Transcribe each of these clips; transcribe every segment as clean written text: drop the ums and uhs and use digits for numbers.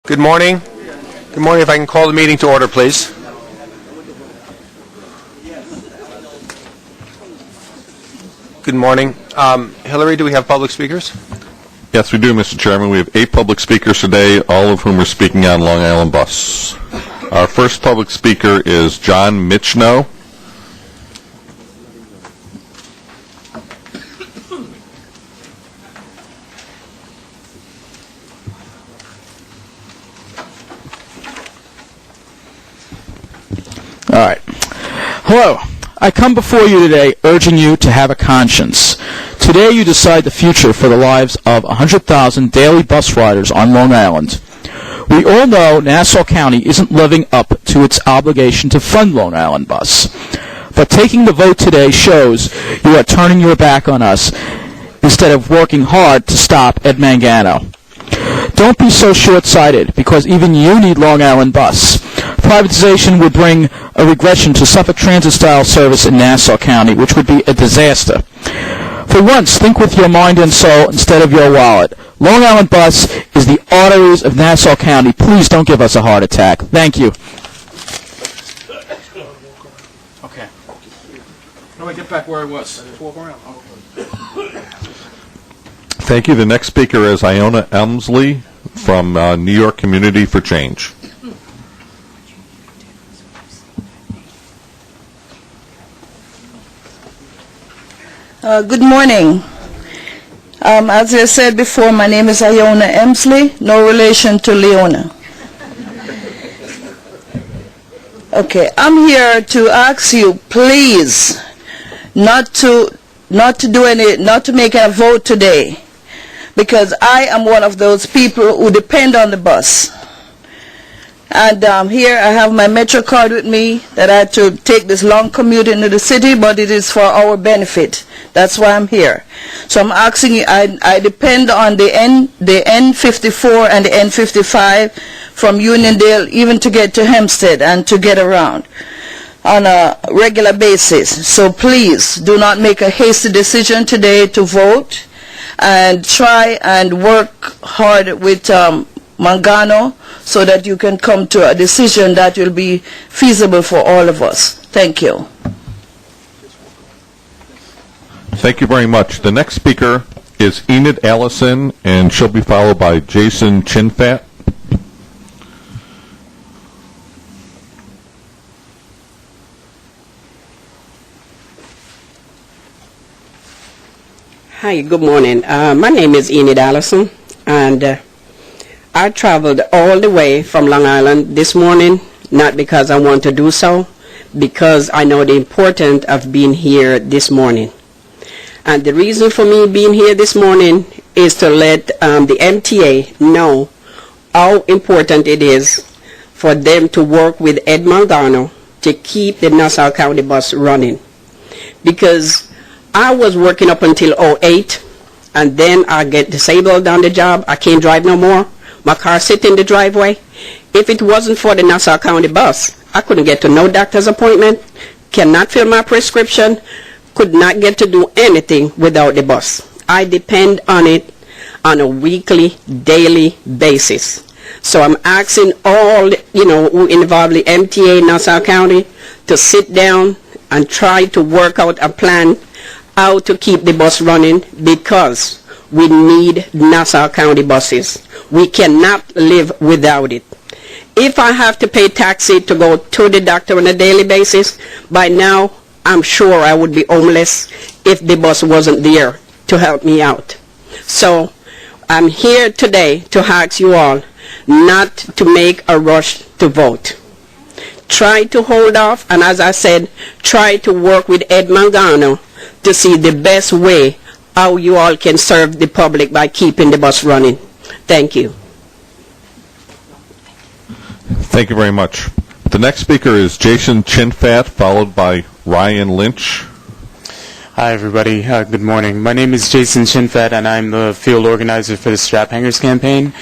Good morning. Good morning. If I can call the meeting to order, please. Good morning. Hillary, do we have public speakers? Yes, we do, Mr. Chairman. We have 8 public speakers today, all of whom are speaking on Long Island Bus. Our first public speaker is John Michno. All right. Hello. I come before you today urging you to have a conscience. Today you decide the future for the lives of 100,000 daily bus riders on Long Island. We all know Nassau County isn't living up to its obligation to fund Long Island Bus. But taking the vote today shows you are turning your back on us instead of working hard to stop Ed Mangano. Don't be so short-sighted, because even you need Long Island Bus. Privatization would bring a regression to Suffolk Transit-style service in Nassau County, which would be a disaster. For once, think with your mind and soul instead of your wallet. Long Island Bus is the arteries of Nassau County. Please don't give us a heart attack. Thank you. Okay. How do I get back where I was? Walk around. Thank you. The next speaker is Iona Elmsley from New York Community for Change. Good morning. As I said before, my name is Iona Emsley, no relation to Leona. Okay, I'm here to ask you, please, not to make a vote today, because I am one of those people who depend on the bus. And here I have my Metro card with me that I had to take this long commute into the city, but it is for our benefit. That's why I'm here. So I'm asking you, I depend on the N54 and the N55 from Uniondale even to get to Hempstead and to get around on a regular basis. So please do not make a hasty decision today to vote, and try and work hard with Mangano so that you can come to a decision that will be feasible for all of us. Thank you. Thank you very much. The next speaker is Enid Allison, and she'll be followed by Jason Chinfat. Hi, good morning. My name is Enid Allison, and I traveled all the way from Long Island this morning, not because I want to do so, because I know the importance of being here this morning. And the reason for me being here this morning is to let the MTA know how important it is for them to work with Ed Mangano to keep the Nassau County bus running. Because I was working up until 08, and then I get disabled on the job. I can't drive no more. My car sit in the driveway. If it wasn't for the Nassau County bus, I couldn't get to no doctor's appointment, cannot fill my prescription, could not get to do anything without the bus. I depend on it on a weekly, daily basis. So I'm asking all, who involved the MTA Nassau County to sit down and try to work out a plan how to keep the bus running, because we need Nassau County buses. We cannot live without it. If I have to pay taxi to go to the doctor on a daily basis, by now I'm sure I would be homeless if the bus wasn't there to help me out. So I'm here today to ask you all not to make a rush to vote. Try to hold off, and as I said, try to work with Ed Mangano to see the best way how you all can serve the public by keeping the bus running. Thank you. Thank you very much. The next speaker is Jason Chinfat, followed by Ryan Lynch. Hi, everybody. Good morning. My name is Jason Chinfet, and I'm the field organizer for the Strap Hangers campaign.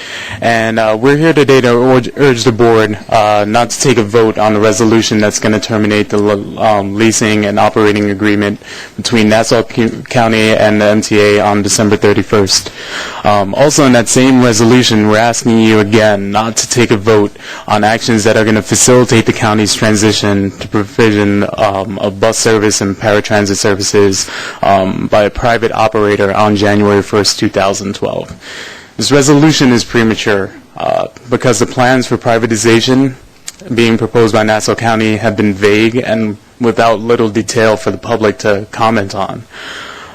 And we're here today to urge the board not to take a vote on the resolution that's going to terminate the leasing and operating agreement between Nassau County and the MTA on December 31st. Also, in that same resolution, we're asking you again not to take a vote on actions that are going to facilitate the county's transition to provision of bus service and paratransit services by a private operator on January 1st, 2012. This resolution is premature because the plans for privatization being proposed by Nassau County have been vague and without little detail for the public to comment on.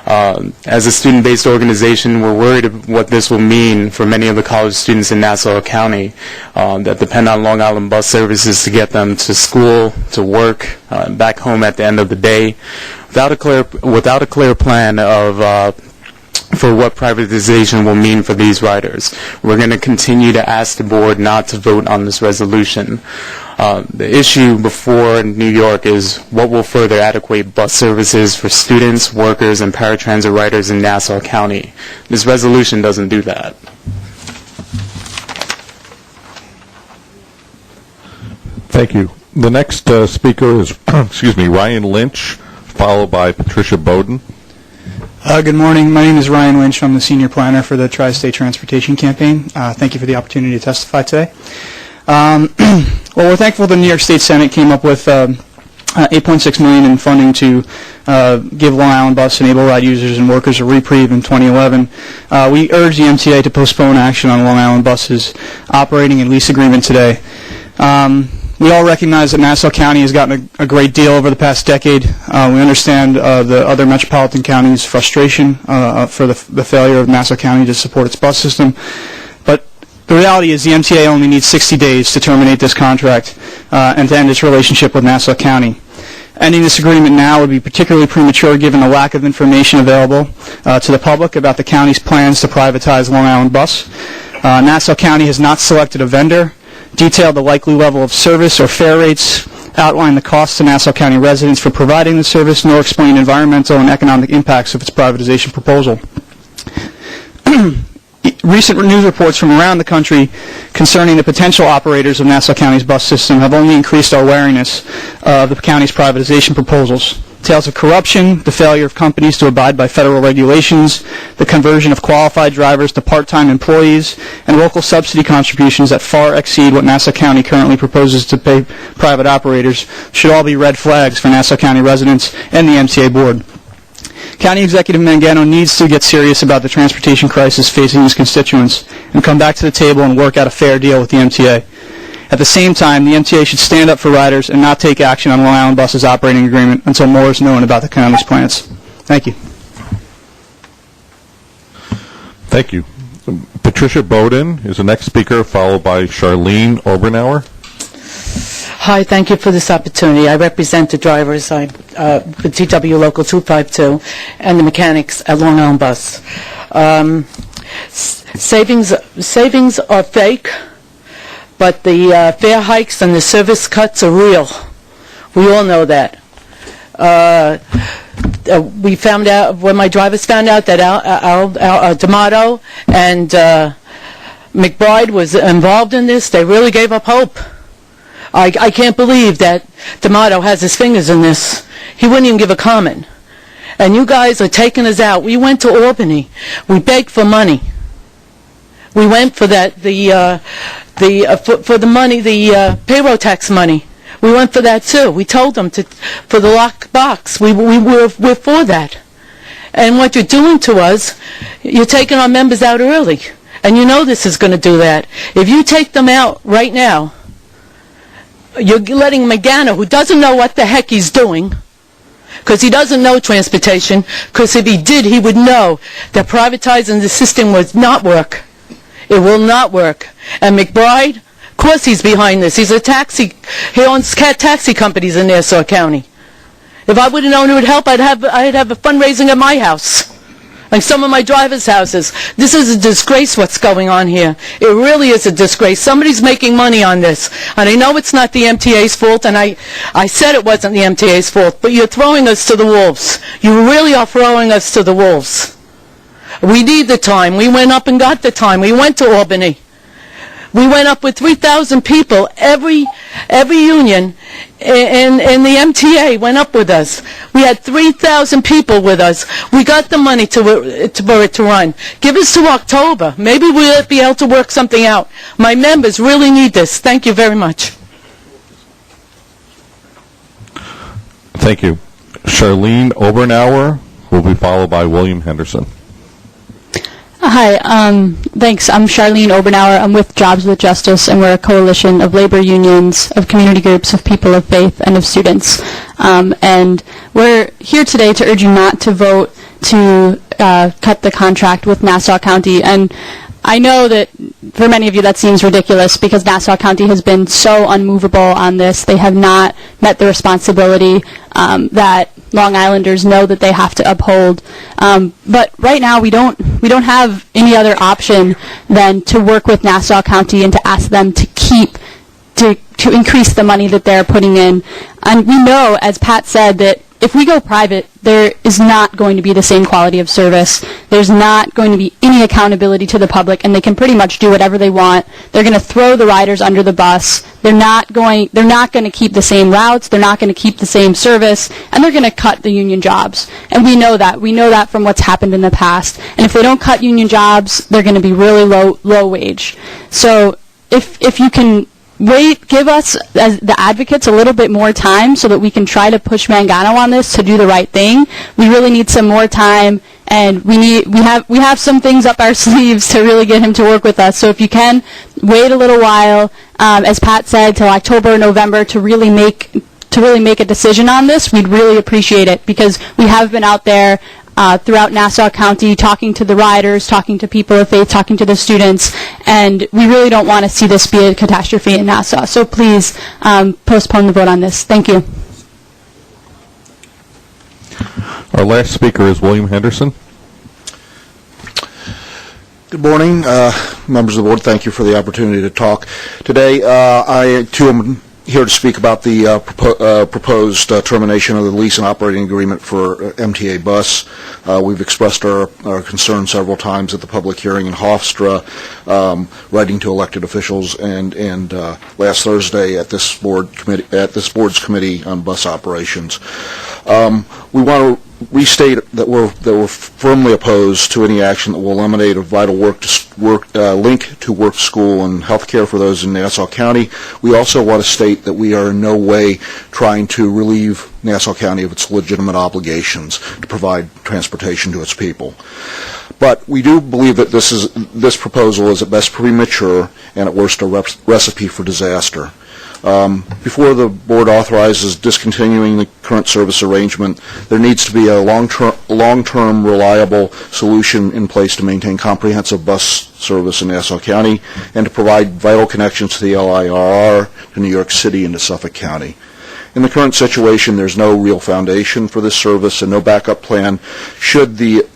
As a student-based organization, we're worried what this will mean for many of the college students in Nassau County that depend on Long Island bus services to get them to school, to work, back home at the end of the day, without a clear plan of for what privatization will mean for these riders. We're going to continue to ask the board not to vote on this resolution. The issue before New York is what will further adequate bus services for students, workers, and paratransit riders in Nassau County. This resolution doesn't do that. Thank you. The next speaker is, Ryan Lynch, followed by Patricia Bowden. Good morning. My name is Ryan Lynch. I'm the senior planner for the Tri-State Transportation Campaign. Thank you for the opportunity to testify today. Well, we're thankful the New York State Senate came up with $8.6 million in funding to give Long Island bus and able ride users and workers a reprieve in 2011. We urge the MTA to postpone action on Long Island buses operating and lease agreement today. We all recognize that Nassau County has gotten a great deal over the past decade. We understand the other metropolitan counties' frustration for the failure of Nassau County to support its bus system. But the reality is the MTA only needs 60 days to terminate this contract and to end its relationship with Nassau County. Ending this agreement now would be particularly premature given the lack of information available to the public about the county's plans to privatize Long Island bus. Nassau County has not selected a vendor, detailed the likely level of service or fare rates, outlined the costs to Nassau County residents for providing the service, nor explained environmental and economic impacts of its privatization proposal. Recent news reports from around the country concerning the potential operators of Nassau County's bus system have only increased our awareness of the county's privatization proposals. Tales of corruption, the failure of companies to abide by federal regulations, the conversion of qualified drivers to part-time employees, and local subsidy contributions that far exceed what Nassau County currently proposes to pay private operators should all be red flags for Nassau County residents and the MTA Board. County Executive Mangano needs to get serious about the transportation crisis facing his constituents and come back to the table and work out a fair deal with the MTA. At the same time, the MTA should stand up for riders and not take action on Long Island Bus's operating agreement until more is known about the county's plans. Thank you. Thank you. Patricia Bowden is the next speaker, followed by Charlene Obernower. Hi, thank you for this opportunity. I represent the drivers with TW Local 252 and the mechanics at Long Island Bus. Savings are fake, but the fare hikes and the service cuts are real. We all know that. We found out, when my drivers found out that D'Amato and McBride was involved in this, they really gave up hope. I can't believe that D'Amato has his fingers in this. He wouldn't even give a comment. And you guys are taking us out. We went to Albany. We begged for money. We went for that, for the money, the payroll tax money. We went for that too. We told them for the lock box. We're for that. And what you're doing to us, you're taking our members out early. And you know this is going to do that. If you take them out right now, you're letting Mangano, who doesn't know what the heck he's doing, because he doesn't know transportation, because if he did, he would know that privatizing the system would not work. It will not work. And McBride, of course he's behind this. He owns taxi companies in Nassau County. If I would have known it would help, I'd have a fundraising at my house. like some of my drivers' houses. This is a disgrace what's going on here. It really is a disgrace. Somebody's making money on this. And I know it's not the MTA's fault, and I said it wasn't the MTA's fault, but you're throwing us to the wolves. You really are throwing us to the wolves. We need the time. We went up and got the time. We went to Albany. We went up with 3,000 people. Every union in the MTA went up with us. We had 3,000 people with us. We got the money for it to run. Give us to October. Maybe we'll be able to work something out. My members really need this. Thank you very much. Thank you. Charlene Obernower will be followed by William Henderson. Hi, thanks. I'm Charlene Obernower. I'm with Jobs with Justice, and we're a coalition of labor unions, of community groups, of people of faith, and of students. And we're here today to urge you not to vote to cut the contract with Nassau County. And I know that for many of you that seems ridiculous because Nassau County has been so unmovable on this. They have not met the responsibility that Long Islanders know that they have to uphold. But right now we don't have any other option than to work with Nassau County and to ask them to increase the money that they're putting in. And we know, as Pat said, that if we go private, there is not going to be the same quality of service. There's not going to be any accountability to the public, and they can pretty much do whatever they want. They're going to throw the riders under the bus. They're not going to keep the same routes. They're not going to keep the same service, and they're going to cut the union jobs. And we know that. We know that from what's happened in the past. And if they don't cut union jobs, they're going to be really low wage. So if you can give us, as the advocates, a little bit more time so that we can try to push Mangano on this to do the right thing. We really need some more time, and we have some things up our sleeves to really get him to work with us. So if you can, wait a little while, as Pat said, till October or November to really make a decision on this, we'd really appreciate it, because we have been out there throughout Nassau County, talking to the riders, talking to people of faith, talking to the students, and we really don't want to see this be a catastrophe in Nassau. So please postpone the vote on this. Thank you. Our last speaker is William Henderson. Good morning, members of the board. Thank you for the opportunity to talk. Today, I, too, am here to speak about the proposed termination of the lease and operating agreement for MTA Bus. We've expressed our concern several times at the public hearing in Hofstra, writing to elected officials, and last Thursday at this board's committee on bus operations. We want to restate that we're firmly opposed to any action that will eliminate a vital link to work, school, and health care for those in Nassau County. We also want to state that we are in no way trying to relieve Nassau County of its legitimate obligations to provide transportation to its people. But we do believe that this proposal is at best premature and at worst a recipe for disaster. Before the board authorizes discontinuing the current service arrangement, there needs to be a long-term reliable solution in place to maintain comprehensive bus service in Nassau County and to provide vital connections to the LIRR, to New York City, and to Suffolk County. In the current situation, there's no real foundation for this service and no backup plan should the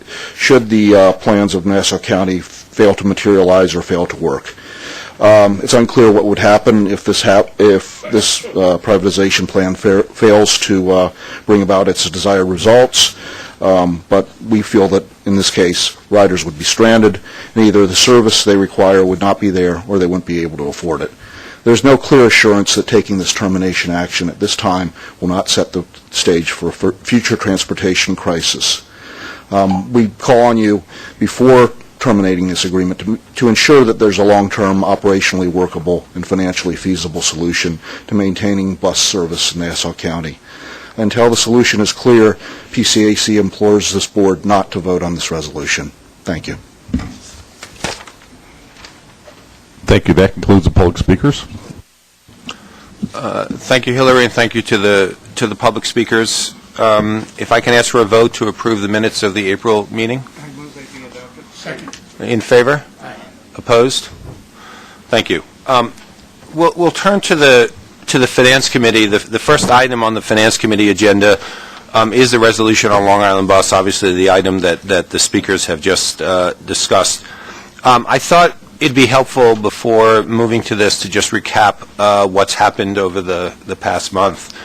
plans of Nassau County fail to materialize or fail to work. It's unclear what would happen if this privatization plan fails to bring about its desired results, but we feel that in this case riders would be stranded and either the service they require would not be there or they wouldn't be able to afford it. There's no clear assurance that taking this termination action at this time will not set the stage for a future transportation crisis. We call on you before terminating this agreement to ensure that there's a long-term, operationally workable and financially feasible solution to maintaining bus service in Nassau County. Until the solution is clear, PCAC implores this board not to vote on this resolution. Thank you. Thank you. That concludes the public speakers. Thank you, Hillary, and thank you to the public speakers. If I can ask for a vote to approve the minutes of the April meeting. Second. In favor? Aye. Opposed? Thank you. We'll turn to the Finance Committee. The first item on the Finance Committee agenda is the resolution on Long Island Bus, obviously the item that the speakers have just discussed. I thought it'd be helpful before moving to this to just recap what's happened over the past month.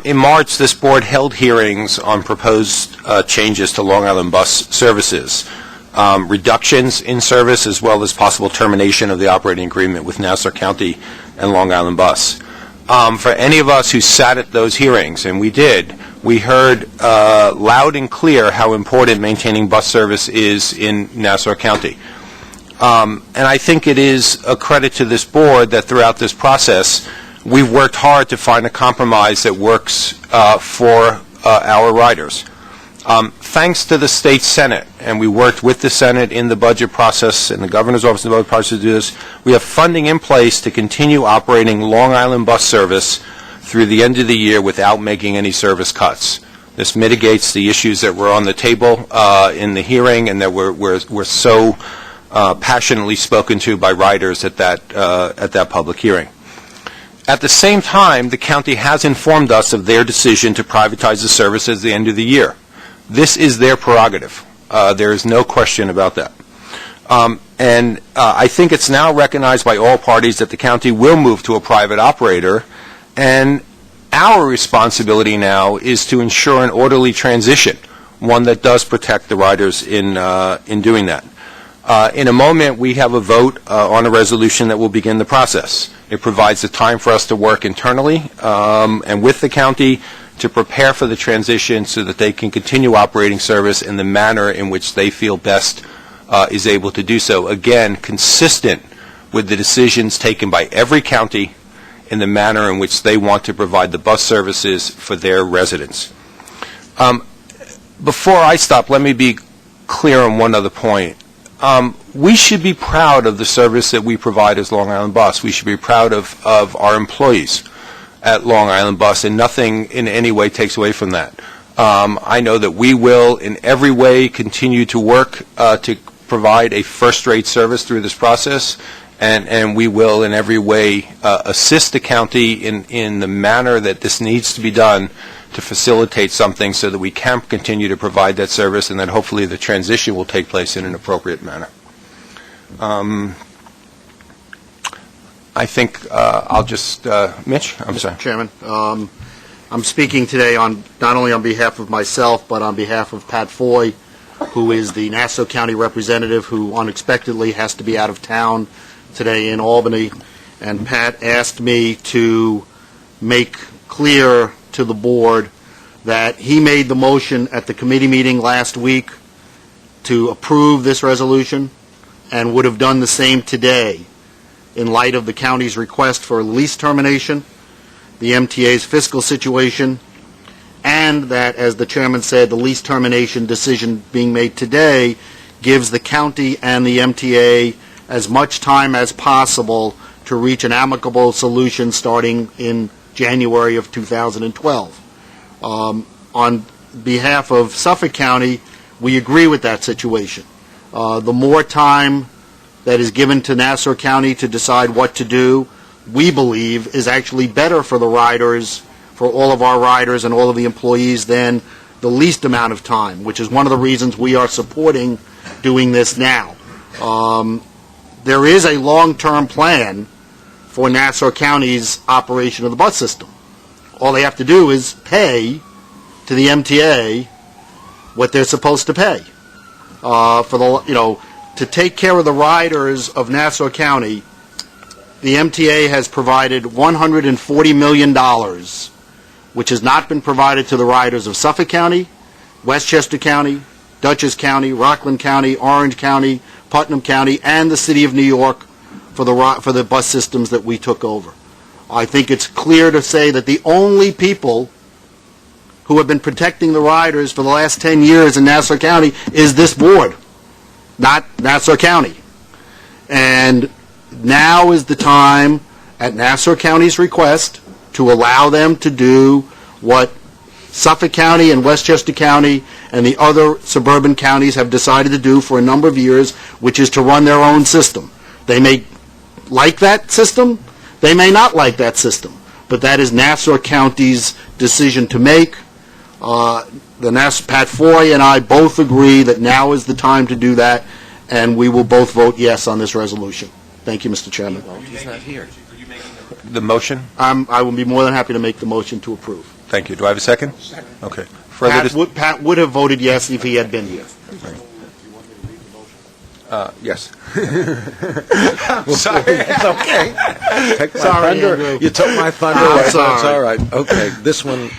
In March, this board held hearings on proposed changes to Long Island Bus services, reductions in service, as well as possible termination of the operating agreement with Nassau County and Long Island Bus. For any of us who sat at those hearings, and we did, we heard loud and clear how important maintaining bus service is in Nassau County. And I think it is a credit to this board that throughout this process, we've worked hard to find a compromise that works for our riders. Thanks to the state Senate, and we worked with the Senate in the budget process and the governor's office in the budget process to do this, we have funding in place to continue operating Long Island bus service through the end of the year without making any service cuts. This mitigates the issues that were on the table in the hearing and that were so passionately spoken to by riders at that public hearing. At the same time, the county has informed us of their decision to privatize the service at the end of the year. This is their prerogative. There is no question about that. And I think it's now recognized by all parties that the county will move to a private operator, and our responsibility now is to ensure an orderly transition, one that does protect the riders in doing that. In a moment, we have a vote on a resolution that will begin the process. It provides the time for us to work internally and with the county to prepare for the transition so that they can continue operating service in the manner in which they feel best is able to do so. Again, consistent with the decisions taken by every county in the manner in which they want to provide the bus services for their residents. Before I stop, let me be clear on one other point. We should be proud of the service that we provide as Long Island Bus. We should be proud of our employees at Long Island Bus, and nothing in any way takes away from that. I know that we will in every way continue to work to provide a first-rate service through this process, and we will in every way assist the county in the manner that this needs to be done to facilitate something so that we can continue to provide that service and that hopefully the transition will take place in an appropriate manner. I think I'll just, Mitch, I'm sorry. Mr. Chairman, I'm speaking today not only on behalf of myself, but on behalf of Pat Foy, who is the Nassau County representative who unexpectedly has to be out of town today in Albany. And Pat asked me to make clear to the board that he made the motion at the committee meeting last week to approve this resolution and would have done the same today in light of the county's request for lease termination, the MTA's fiscal situation, and that, as the chairman said, the lease termination decision being made today gives the county and the MTA as much time as possible to reach an amicable solution starting in January of 2012. On behalf of Suffolk County, we agree with that situation. The more time that is given to Nassau County to decide what to do, we believe is actually better for the riders, for all of our riders and all of the employees than the least amount of time, which is one of the reasons we are supporting doing this now. There is a long-term plan for Nassau County's operation of the bus system. All they have to do is pay to the MTA what they're supposed to pay. To take care of the riders of Nassau County, the MTA has provided $140 million, which has not been provided to the riders of Suffolk County, Westchester County, Dutchess County, Rockland County, Orange County, Putnam County, and the City of New York for the bus systems that we took over. I think it's clear to say that the only people who have been protecting the riders for the last 10 years in Nassau County is this board, not Nassau County. And now is the time, at Nassau County's request, to allow them to do what Suffolk County and Westchester County and the other suburban counties have decided to do for a number of years, which is to run their own system. They may like that system, they may not like that system, but that is Nassau County's decision to make. Pat Foy and I both agree that now is the time to do that, and we will both vote yes on this resolution. Thank you, Mr. Chairman. He's not here. The motion? I will be more than happy to make the motion to approve. Thank you. Do I have a second? Second. Okay. Pat would have voted yes if he had been here. Yes. I'm sorry. It's okay. Take my Sorry, thunder. Andrew. You took my thunder I'm away. That's sorry. all right. Okay, this one,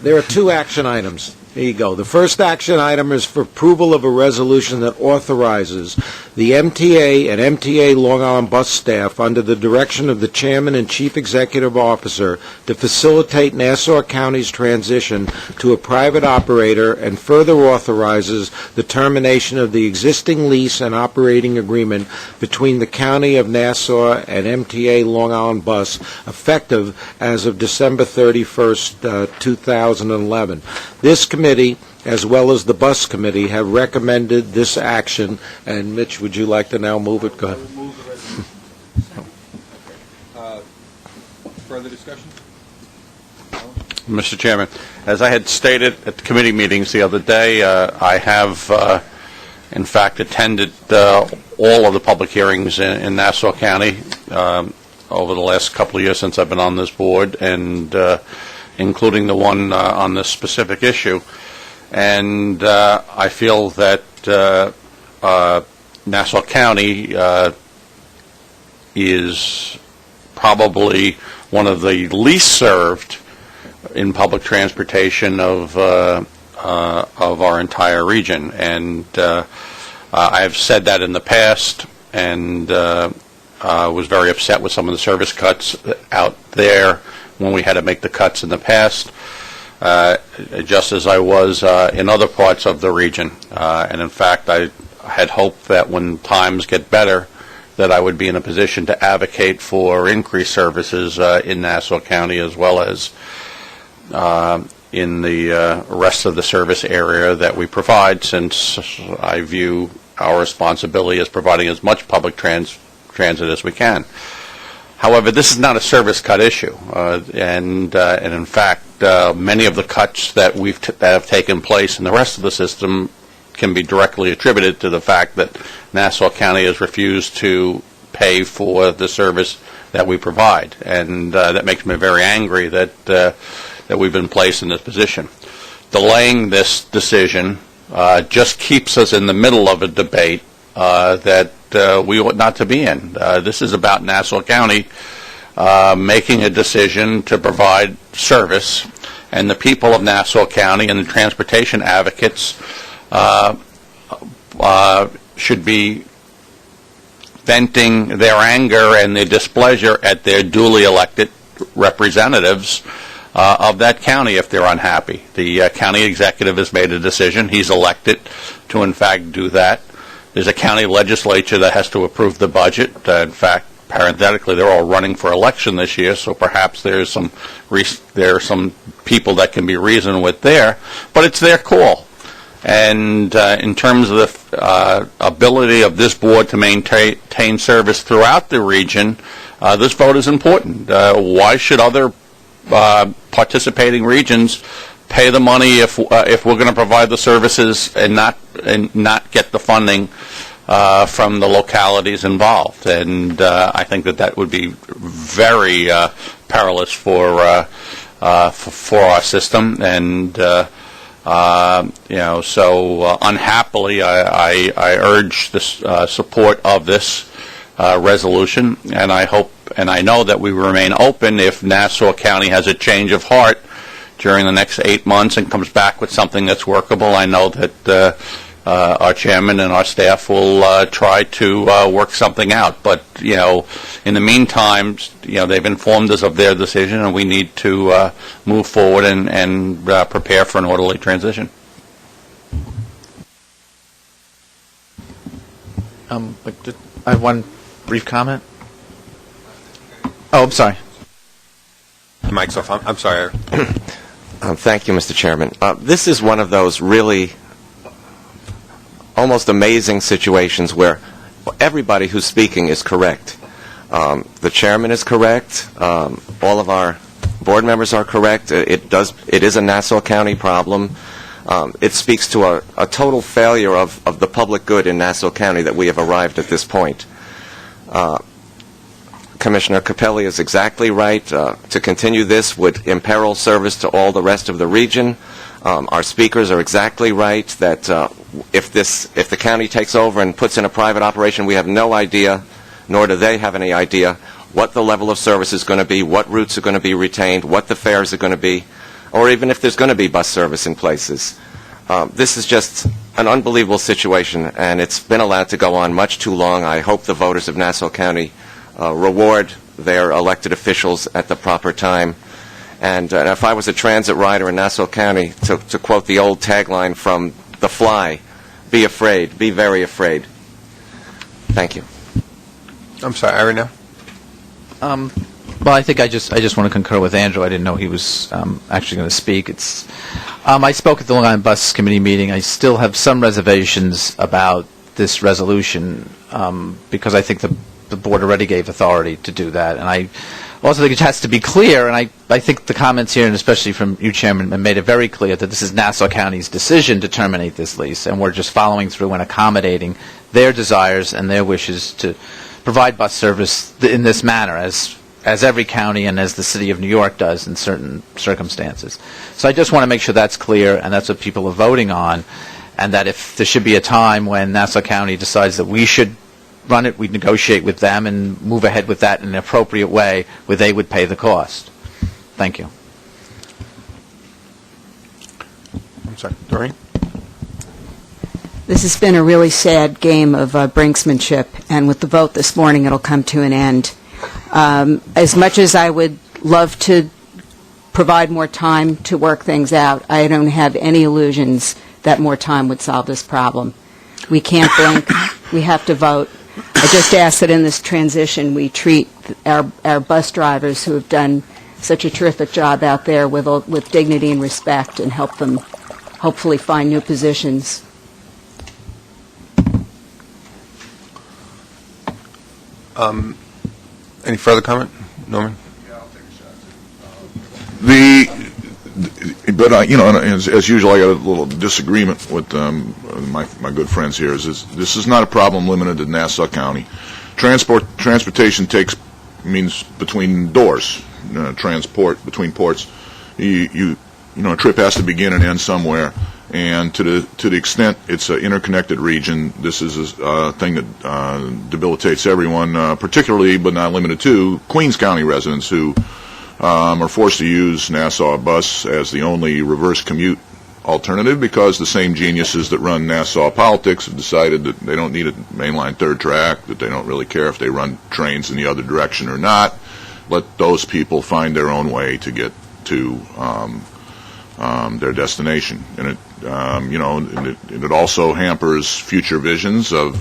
there are two action items. Here you go. The first action item is for approval of a resolution that authorizes the MTA and MTA Long Island bus staff, under the direction of the Chairman and Chief Executive Officer, to facilitate Nassau County's transition to a private operator, and further authorizes the termination of the existing lease and operating agreement between the County of Nassau and MTA Long Island Bus, effective as of December 31st, 2011. This committee, as well as the bus committee, have recommended this action. And Mitch, would you like to now move it? Go ahead. Further discussion? Mr. Chairman, as I had stated at the committee meetings the other day, I have, in fact, attended all of the public hearings in Nassau County over the last couple of years since I've been on this board, and including the one on this specific issue. And I feel that Nassau County is probably one of the least served in public transportation of our entire region. And I have said that in the past, and was very upset with some of the service cuts out there when we had to make the cuts in the past, just as I was in other parts of the region. And in fact, I had hoped that when times get better, that I would be in a position to advocate for increased services in Nassau County, as well as in the rest of the service area that we provide, since I view our responsibility as providing as much public transit as we can. However, this is not a service cut issue, and in fact, many of the cuts that that have taken place in the rest of the system can be directly attributed to the fact that Nassau County has refused to pay for the service that we provide, and that makes me very angry that we've been placed in this position. Delaying this decision just keeps us in the middle of a debate that we ought not to be in. This is about Nassau County making a decision to provide service, and the people of Nassau County and the transportation advocates should be venting their anger and their displeasure at their duly elected representatives of that county if they're unhappy. The county executive has made a decision. He's elected to, in fact, do that. There's a county legislature that has to approve the budget. In fact, parenthetically, they're all running for election this year, so perhaps there are some people that can be reasoned with there. But it's their call. And in terms of the ability of this board to maintain service throughout the region, this vote is important. Why should other participating regions pay the money if we're going to provide the services and not get the funding from the localities involved? And I think that would be very perilous for our system. And so unhappily, I urge the support of this resolution, and I hope and I know that we remain open if Nassau County has a change of heart during the next 8 months and comes back with something that's workable. I know that our chairman and our staff will try to work something out. But, in the meantime, they've informed us of their decision, and we need to move forward and prepare for an orderly transition. I have one brief comment. Oh, I'm sorry. The mic's off. I'm sorry. Thank you, Mr. Chairman. This is one of those really almost amazing situations where everybody who's speaking is correct. The chairman is correct. All of our board members are correct. It is a Nassau County problem. It speaks to a total failure of the public good in Nassau County that we have arrived at this point. Commissioner Capelli is exactly right. To continue this would imperil service to all the rest of the region. Our speakers are exactly right that if the county takes over and puts in a private operation, we have no idea, nor do they have any idea, what the level of service is going to be, what routes are going to be retained, what the fares are going to be, or even if there's going to be bus service in places. This is just an unbelievable situation, and it's been allowed to go on much too long. I hope the voters of Nassau County reward their elected officials at the proper time. And if I was a transit rider in Nassau County, to quote the old tagline from The Fly, be afraid, be very afraid. Thank you. I'm sorry, Irene. Well, I think I just want to concur with Andrew. I didn't know he was actually going to speak. I spoke at the Long Island Bus Committee meeting. I still have some reservations about this resolution because I think the board already gave authority to do that, and I also think it has to be clear, and I think the comments here, and especially from you, Chairman, made it very clear that this is Nassau County's decision to terminate this lease, and we're just following through and accommodating their desires and their wishes to provide bus service in this manner, as every county and as the City of New York does in certain circumstances. So I just want to make sure that's clear, and that's what people are voting on, and that if there should be a time when Nassau County decides that we should run it, we'd negotiate with them and move ahead with that in an appropriate way where they would pay the cost. Thank you. I'm sorry, Doreen? This has been a really sad game of brinksmanship, and with the vote this morning, it'll come to an end. As much as I would love to provide more time to work things out, I don't have any illusions that more time would solve this problem. We can't blink. We have to vote. I just ask that in this transition we treat our bus drivers who have done such a terrific job out there with dignity and respect, and help them hopefully find new positions. Any further comment? Norman? But as usual, I got a little disagreement with my good friends here. This is not a problem limited to Nassau County. Transportation means between doors. Transport between ports. A trip has to begin and end somewhere. And to the extent it's an interconnected region, this is a thing that debilitates everyone, particularly but not limited to Queens County residents who are forced to use Nassau Bus as the only reverse commute alternative because the same geniuses that run Nassau politics have decided that they don't need a mainline third track, that they don't really care if they run trains in the other direction or not. Let those people find their own way to get to their destination. And it also hampers future visions of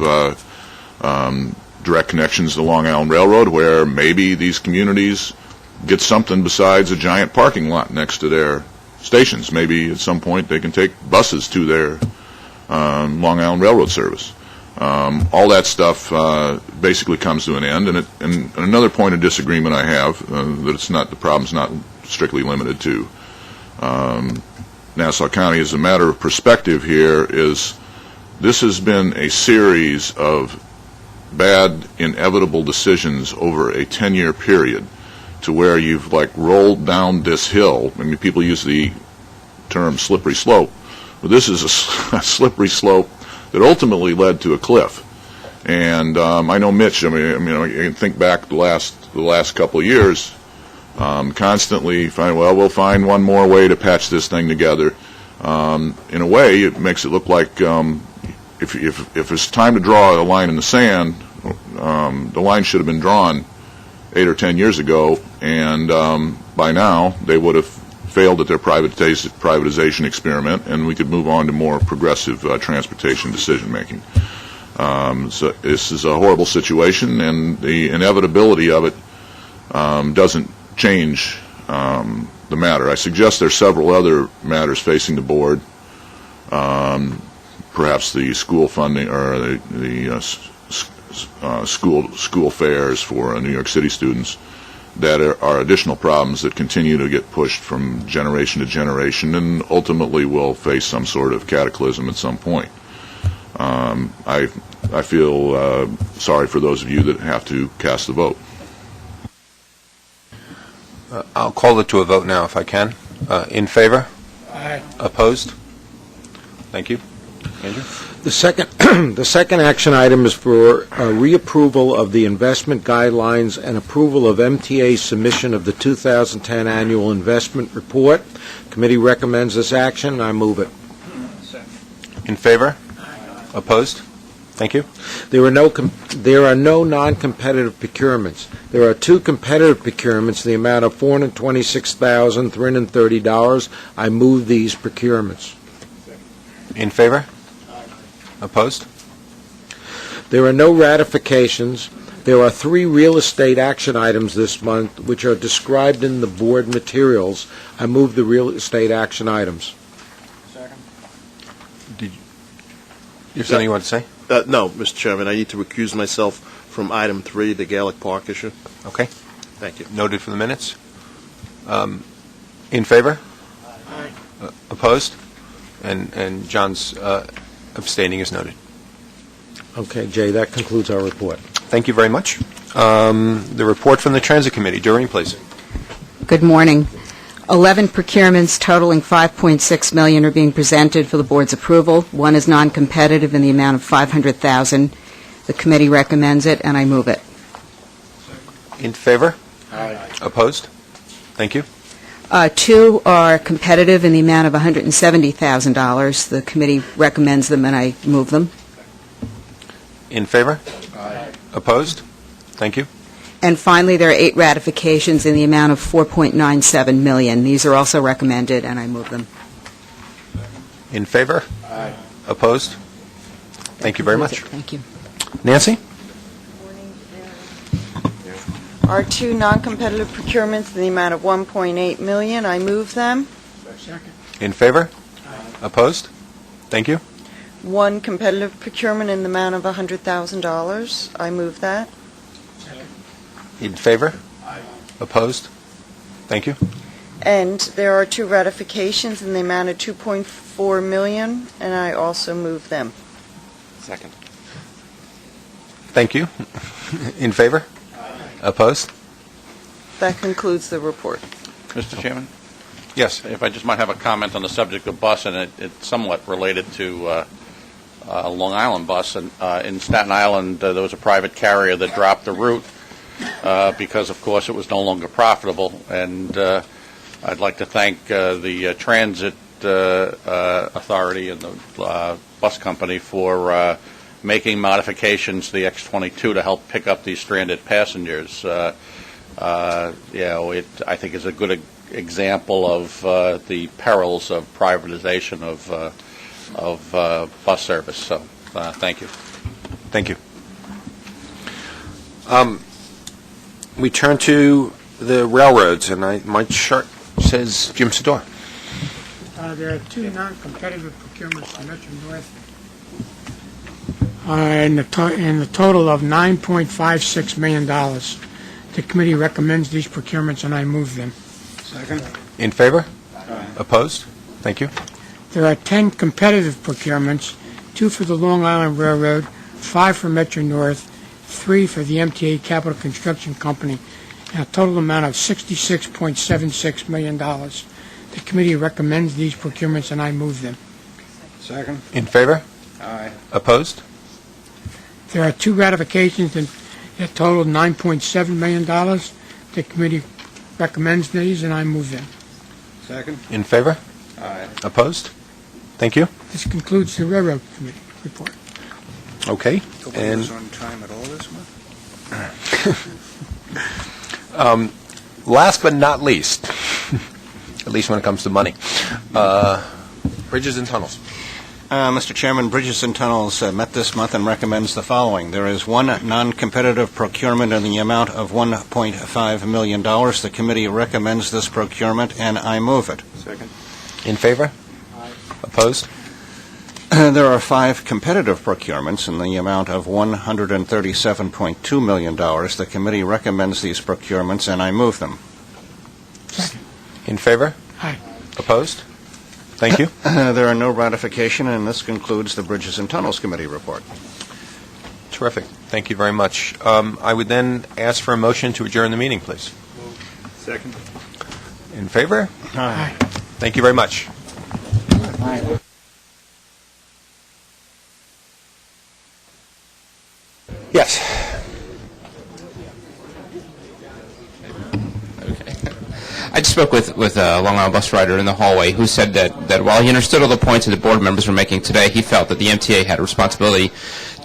direct connections to the Long Island Railroad, where maybe these communities get something besides a giant parking lot next to their stations. Maybe at some point they can take buses to their Long Island Railroad service. All that stuff basically comes to an end. And another point of disagreement I have, that the problem's not strictly limited to Nassau County, as a matter of perspective here, is this has been a series of bad, inevitable decisions over a 10-year period, to where you've rolled down this hill. I mean, people use the term slippery slope, but this is a slippery slope that ultimately led to a cliff. And I know Mitch. I can think back the last couple of years, constantly we'll find one more way to patch this thing together. In a way, it makes it look like if it's time to draw a line in the sand, the line should have been drawn 8 or 10 years ago, and by now they would have failed at their privatization experiment, and we could move on to more progressive transportation decision making. So this is a horrible situation, and the inevitability of it doesn't change the matter. I suggest there are several other matters facing the board, perhaps the school funding or the school fares for New York City students, that are additional problems that continue to get pushed from generation to generation and ultimately will face some sort of cataclysm at some point. I feel sorry for those of you that have to cast the vote. I'll call it to a vote now if I can. In favor? Aye. Opposed? Thank you. Andrew? The second action item is for reapproval of the investment guidelines and approval of MTA's submission of the 2010 annual investment report. Committee recommends this action, and I move it. In favor? Opposed? Thank you. There are no non-competitive procurements. There are two competitive procurements in the amount of $426,330. I move these procurements. In favor? Opposed? There are no ratifications. There are 3 real estate action items this month which are described in the board materials. I move the real estate action items. You have something you want to say? No, Mr. Chairman, I need to recuse myself from item 3, the Gaelic Park issue. Okay. Thank you. Noted for the minutes. In favor? Aye. Opposed? And John's abstaining is noted. Okay, Jay, that concludes our report. Thank you very much. The report from the Transit Committee. Doreen, please. Good morning. 11 procurements totaling $5.6 million are being presented for the board's approval. One is non-competitive in the amount of $500,000. The committee recommends it, and I move it. In favor? Aye. Opposed? Thank you. 2 are competitive in the amount of $170,000. The committee recommends them, and I move them. In favor? Aye. Opposed? Thank you. And finally, there are 8 ratifications in the amount of $4.97 million. These are also recommended, and I move them. In favor? Aye. Opposed? Thank you very much. Thank you. Nancy? Our 2 non-competitive procurements in the amount of $1.8 million. I move them. Second. In favor? Opposed? Thank you. 1 competitive procurement in the amount of $100,000. I move that. Second. In favor? Opposed? Thank you. And there are 2 ratifications in the amount of $2.4 million, and I also move them. Second. Thank you. In favor? Opposed? That concludes the report. Mr. Chairman? Yes. If I just might have a comment on the subject of bus, and it's somewhat related to Long Island bus. And in Staten Island, there was a private carrier that dropped the route because, of course, it was no longer profitable. And I'd like to thank the Transit Authority and the bus company for making modifications to the X-22 to help pick up these stranded passengers. I think is a good example of the perils of privatization of bus service. So, thank you. Thank you. We turn to the railroads, and my chart says Jim Sidor. There are 2 non-competitive procurements from Metro North in the total of $9.56 million. The committee recommends these procurements, and I move them. Second. In favor? Opposed? Thank you. There are 10 competitive procurements, 2 for the Long Island Railroad, 5 for Metro North, 3 for the MTA Capital Construction Company, and a total amount of $66.76 million. The committee recommends these procurements, and I move them. Second. In favor? Aye. Opposed? There are 2 ratifications that total $9.7 million. The committee recommends these, and I move them. Second. In favor? Aye. Opposed? Thank you. This concludes the Railroad Committee report. Okay. And on time at all this month? last but not least, at least when it comes to money, bridges and tunnels. Mr. Chairman, Bridges and Tunnels met this month and recommends the following. There is 1 non-competitive procurement in the amount of $1.5 million. The committee recommends this procurement, and I move it. Second. In favor? Aye. Opposed? There are 5 competitive procurements in the amount of $137.2 million. The committee recommends these procurements, and I move them. In favor? Aye. Opposed? Thank you. There are no ratification, and this concludes the Bridges and Tunnels Committee report. Terrific. Thank you very much. I would then ask for a motion to adjourn the meeting, please. Second. In favor? Aye. Thank you very much. Yes. I just spoke with a Long Island bus rider in the hallway who said that while he understood all the points that the board members were making today, he felt that the MTA had a responsibility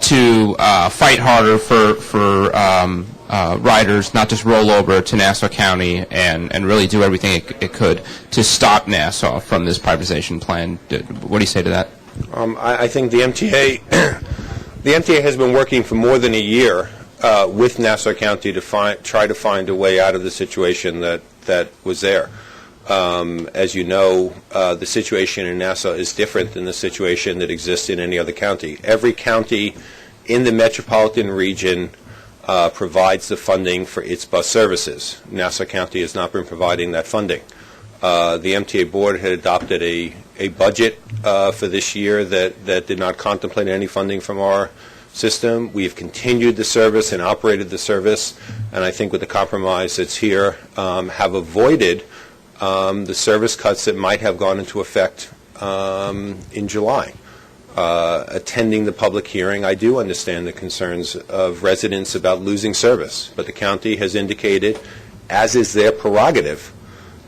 to fight harder for riders, not just roll over to Nassau County and really do everything it could to stop Nassau from this privatization plan. What do you say to that? I think the MTA, the MTA has been working for more than a year with Nassau County to try to find a way out of the situation that was there. As you know, the situation in Nassau is different than the situation that exists in any other county. Every county in the metropolitan region provides the funding for its bus services. Nassau County has not been providing that funding. The MTA Board had adopted a budget for this year that did not contemplate any funding from our system. We've continued the service and operated the service, and I think with the compromise that's here, have avoided the service cuts that might have gone into effect in July. Attending the public hearing, I do understand the concerns of residents about losing service, but the county has indicated, as is their prerogative,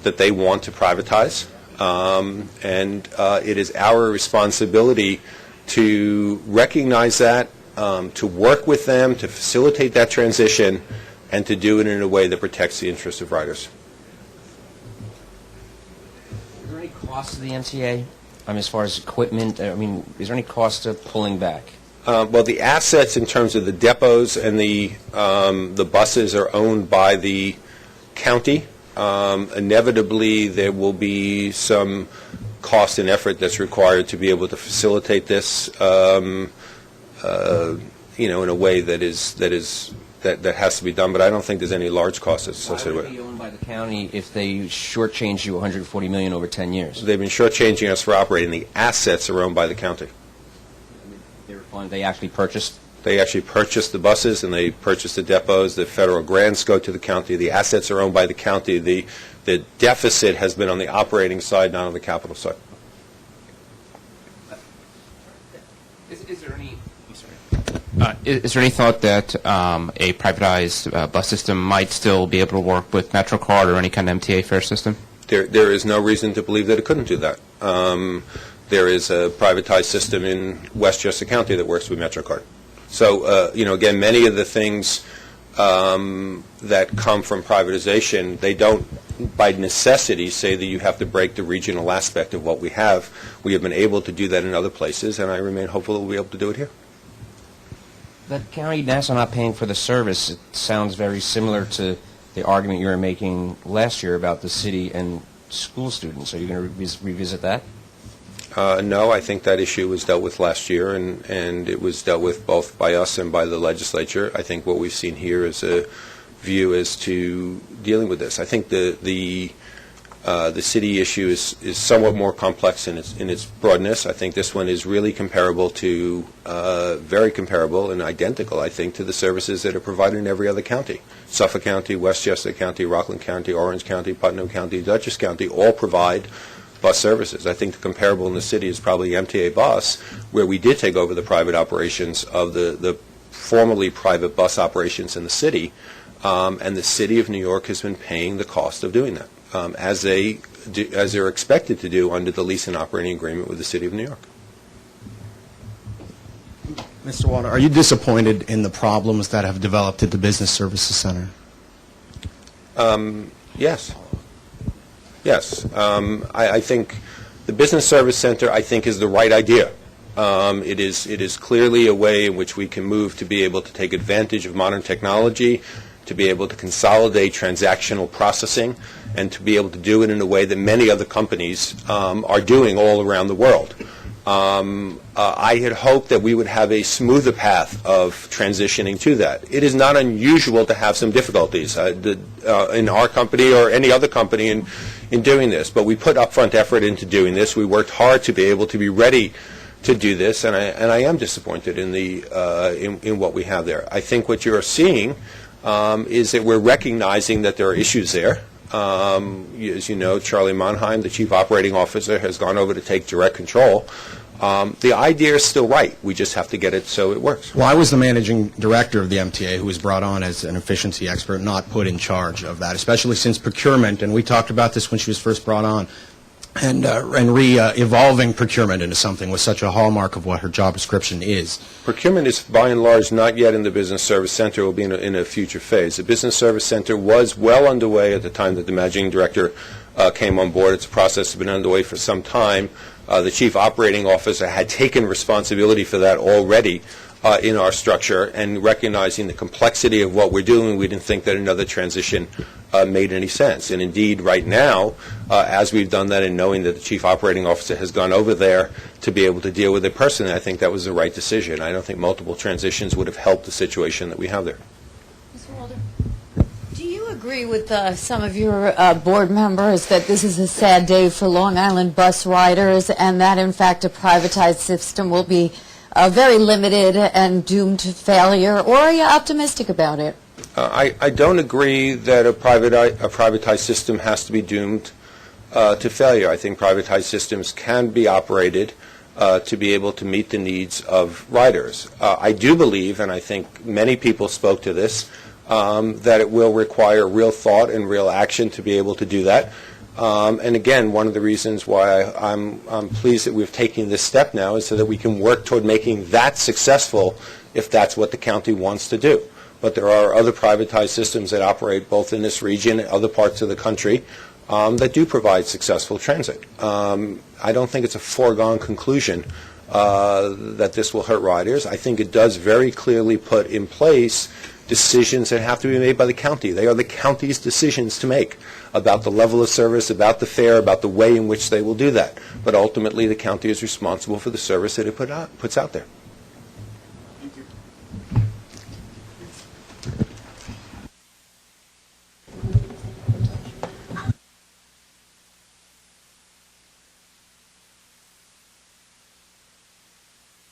that they want to privatize, and it is our responsibility to recognize that, to work with them, to facilitate that transition, and to do it in a way that protects the interests of riders. Is there any cost to the MTA, as far as equipment? Is there any cost to pulling back? Well, the assets in terms of the depots and the buses are owned by the county. Inevitably, there will be some cost and effort that's required to be able to facilitate this, in a way that has to be done. But I don't think there's any large costs associated with it. Why would it be owned by the county if they shortchange you $140 million over 10 years? They've been shortchanging us for operating. The assets are owned by the county. They actually purchased? They actually purchased the buses and they purchased the depots. The federal grants go to the county. The assets are owned by the county. The deficit has been on the operating side, not on the capital side. Is there any? Is there any thought that a privatized bus system might still be able to work with MetroCard or any kind of MTA fare system? There is no reason to believe that it couldn't do that. There is a privatized system in Westchester County that works with MetroCard. So, again, many of the things that come from privatization, they don't, by necessity, say that you have to break the regional aspect of what we have. We have been able to do that in other places, and I remain hopeful that we'll be able to do it here. The county Nassau not paying for the service, it sounds very similar to the argument you were making last year about the city and school students. Are you going to revisit that? No, I think that issue was dealt with last year, and it was dealt with both by us and by the legislature. I think what we've seen here is a view as to dealing with this. I think the city issue is somewhat more complex in its broadness. I think this one is really comparable to, very comparable and identical, I think, to the services that are provided in every other county. Suffolk County, Westchester County, Rockland County, Orange County, Putnam County, Dutchess County all provide bus services. I think the comparable in the city is probably MTA Bus, where we did take over the private operations of the formerly private bus operations in the city, and the city of New York has been paying the cost of doing that, as they're expected to do under the lease and operating agreement with the city of New York. Mr. Warner, are you disappointed in the problems that have developed at the Business Services Center? Yes. Yes. I think the Business Service Center, I think, is the right idea. It is clearly a way in which we can move to be able to take advantage of modern technology, to be able to consolidate transactional processing, and to be able to do it in a way that many other companies are doing all around the world. I had hoped that we would have a smoother path of transitioning to that. It is not unusual to have some difficulties in our company or any other company in doing this, but we put upfront effort into doing this. We worked hard to be able to be ready to do this, and I am disappointed in what we have there. I think what you're seeing is that we're recognizing that there are issues there. As you know, Charlie Monheim, the Chief Operating Officer, has gone over to take direct control. The idea is still right. We just have to get it so it works. Well, I was the managing director of the MTA who was brought on as an efficiency expert, not put in charge of that, especially since procurement, and we talked about this when she was first brought on, and evolving procurement into something was such a hallmark of what her job description is. Procurement is, by and large, not yet in the Business Service Center. It will be in a future phase. The Business Service Center was well underway at the time that the managing director came on board. It's a process that's been underway for some time. The Chief Operating Officer had taken responsibility for that already in our structure, and recognizing the complexity of what we're doing, we didn't think that another transition made any sense. And indeed, right now, as we've done that and knowing that the Chief Operating Officer has gone over there to be able to deal with it personally, I think that was the right decision. I don't think multiple transitions would have helped the situation that we have there. Do you agree with some of your board members that this is a sad day for Long Island bus riders, and that, in fact, a privatized system will be very limited and doomed to failure, or are you optimistic about it? I don't agree that a privatized system has to be doomed to failure. I think privatized systems can be operated to be able to meet the needs of riders. I do believe, and I think many people spoke to this, that it will require real thought and real action to be able to do that. And again, one of the reasons why I'm pleased that we've taken this step now is so that we can work toward making that successful if that's what the county wants to do. But there are other privatized systems that operate both in this region and other parts of the country that do provide successful transit. I don't think it's a foregone conclusion that this will hurt riders. I think it does very clearly put in place decisions that have to be made by the county. They are the county's decisions to make about the level of service, about the fare, about the way in which they will do that. But ultimately, the county is responsible for the service that it puts out there. Thank you.